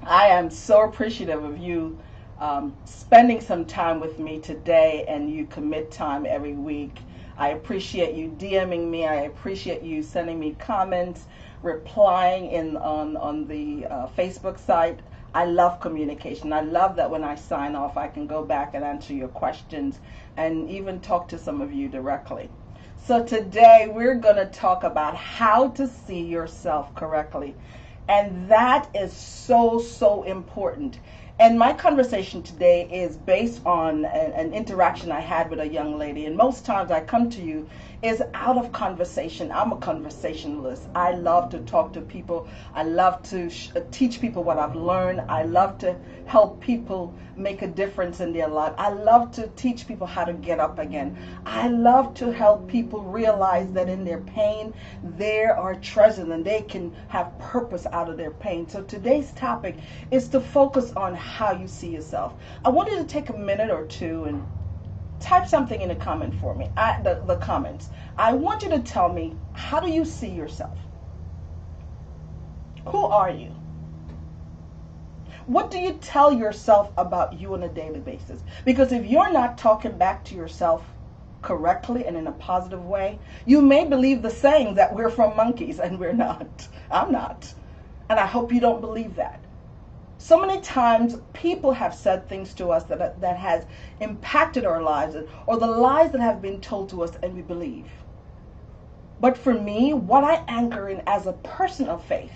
I am so appreciative of you spending some time with me today, and you commit time every week. I appreciate you DMing me. I appreciate you sending me comments, replying on the Facebook site. I love communication. I love that when I sign off, I can go back and answer your questions and even talk to some of you directly. So today we're going to talk about how to see yourself correctly. And that is so important. And my conversation today is based on an interaction I had with a young lady. And most times I come to you is out of conversation. I'm a conversationalist. I love to talk to people. I love to teach people what I've learned. I love to help people make a difference in their life. I love to teach people how to get up again. I love to help people realize that in their pain, there are treasures and they can have purpose out of their pain. So today's topic is to focus on how you see yourself. I want you to take a minute or two and type something in the comment for me, the comments. I want you to tell me, how do you see yourself? Who are you? What do you tell yourself about you on a daily basis? Because if you're not talking back to yourself correctly and in a positive way, you may believe the saying that we're from monkeys, and we're not. I'm not. And I hope you don't believe that. So many times people have said things to us that has impacted our lives, or the lies that have been told to us and we believe. But for me, what I anchor in as a person of faith,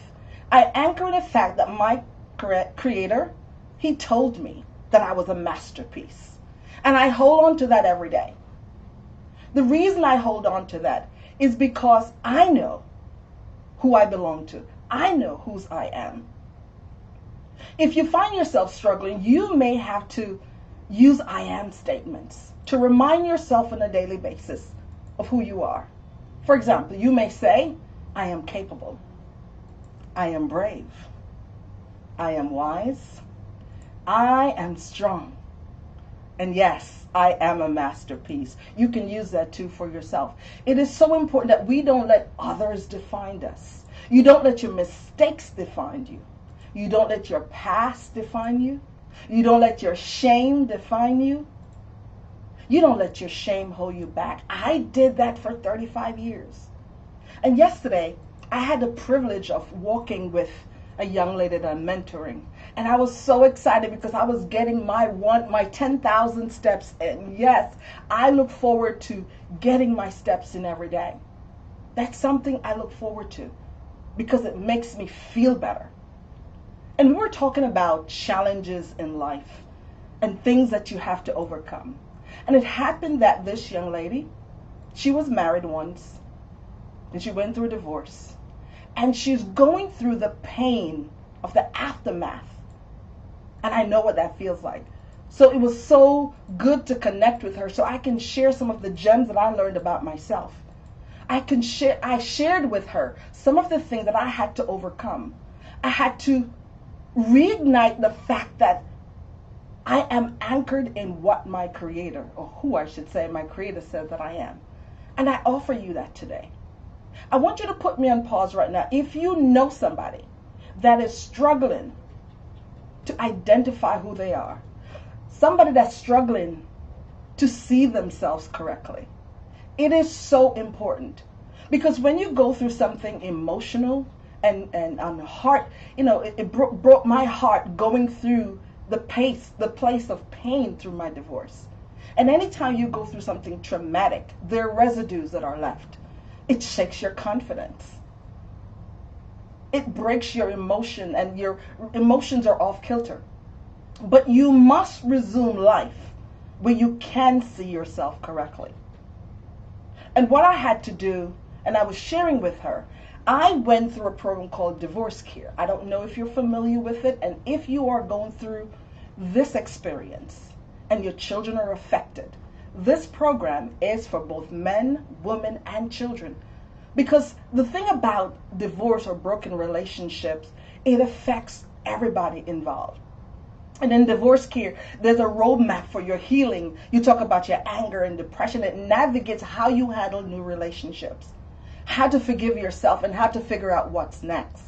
I anchor in the fact that my Creator, He told me that I was a masterpiece. And I hold on to that every day. The reason I hold on to that is because I know who I belong to. I know whose I am. If you find yourself struggling, you may have to use I am statements to remind yourself on a daily basis of who you are. For example, you may say, I am capable. I am brave. I am wise. I am strong. And yes, I am a masterpiece. You can use that too for yourself. It is so important that we don't let others define us. You don't let your mistakes define you. You don't let your past define you. You don't let your shame define you. You don't let your shame hold you back. I did that for 35 years. And yesterday, I had the privilege of walking with a young lady that I'm mentoring. And I was so excited because I was getting my 10,000 steps in. Yes, I look forward to getting my steps in every day. That's something I look forward to because it makes me feel better. And we were talking about challenges in life and things that you have to overcome. And it happened that this young lady, she was married once, and she went through a divorce. And she's going through the pain of the aftermath. And I know what that feels like. So it was so good to connect with her so I can share some of the gems that I learned about myself. I shared with her some of the things that I had to overcome. I had to reignite the fact that I am anchored in what my Creator, or who I should say, my Creator says that I am. And I offer you that today. I want you to put me on pause right now. If you know somebody that is struggling to identify who they are, somebody that's struggling to see themselves correctly, it is so important. Because when you go through something emotional and on the heart, it broke my heart going through the place of pain through my divorce. And anytime you go through something traumatic, there are residues that are left. It shakes your confidence. It breaks your emotion, and your emotions are off kilter. But you must resume life where you can see yourself correctly. And what I had to do, and I was sharing with her, I went through a program called Divorce Care. I don't know if you're familiar with it, and if you are going through this experience and your children are affected, this program is for both men, women, and children. Because the thing about divorce or broken relationships, it affects everybody involved. And in Divorce Care, there's a roadmap for your healing. You talk about your anger and depression. It navigates how you handle new relationships, how to forgive yourself, and how to figure out what's next.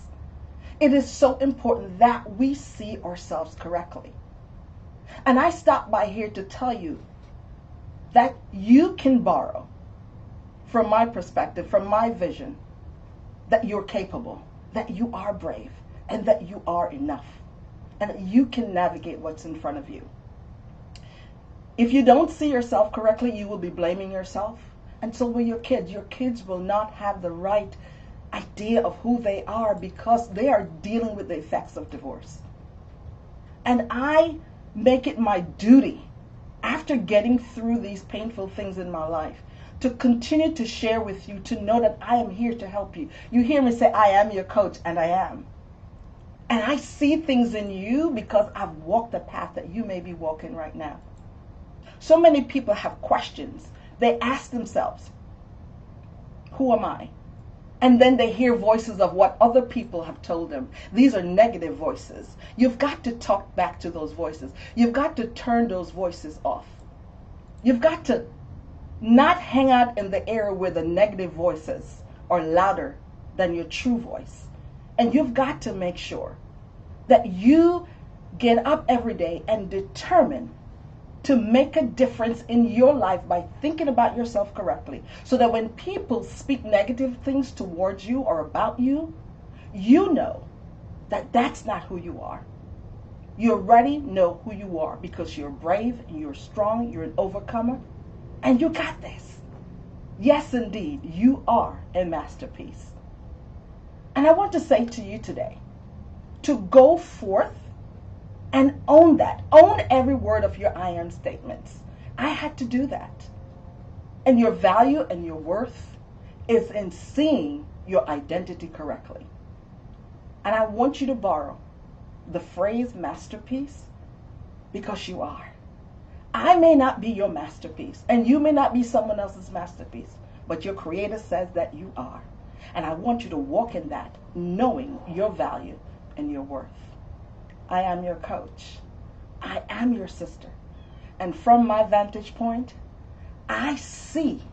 It is so important that we see ourselves correctly. And I stopped by here to tell you that you can borrow from my perspective, from my vision, that you're capable, that you are brave, and that you are enough, and that you can navigate what's in front of you. If you don't see yourself correctly, you will be blaming yourself. And so will your kids. Your kids will not have the right idea of who they are because they are dealing with the effects of divorce. And I make it my duty, after getting through these painful things in my life, to continue to share with you, to know that I am here to help you. You hear me say, I am your coach, and I am. And I see things in you because I've walked the path that you may be walking right now. So many people have questions. They ask themselves, who am I? And then they hear voices of what other people have told them. These are negative voices. You've got to talk back to those voices. You've got to turn those voices off. You've got to not hang out in the area where the negative voices are louder than your true voice. And you've got to make sure that you get up every day and determine to make a difference in your life by thinking about yourself correctly, so that when people speak negative things towards you or about you, you know that that's not who you are. You already know who you are because you're brave and you're strong, you're an overcomer, and you got this. Yes, indeed, you are a masterpiece. And I want to say to you today, to go forth and own that. Own every word of your I am statements. I had to do that. And your value and your worth is in seeing your identity correctly. And I want you to borrow the phrase masterpiece because you are. I may not be your masterpiece, and you may not be someone else's masterpiece, but your Creator says that you are. And I want you to walk in that, knowing your value and your worth. I am your coach. I am your sister. And from my vantage point, I see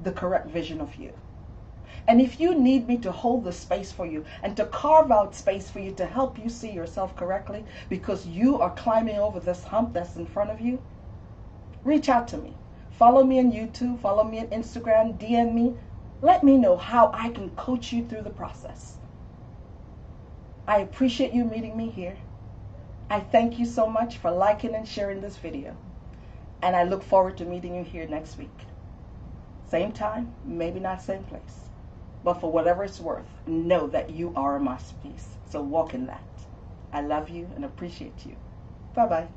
the correct vision of you. And if you need me to hold the space for you and to carve out space for you to help you see yourself correctly because you are climbing over this hump that's in front of you, reach out to me. Follow me on YouTube, follow me on Instagram, DM me. Let me know how I can coach you through the process. I appreciate you meeting me here. I thank you so much for liking and sharing this video. And I look forward to meeting you here next week. Same time, maybe not same place. But for whatever it's worth, know that you are a masterpiece. So walk in that. I love you and appreciate you. Bye-bye.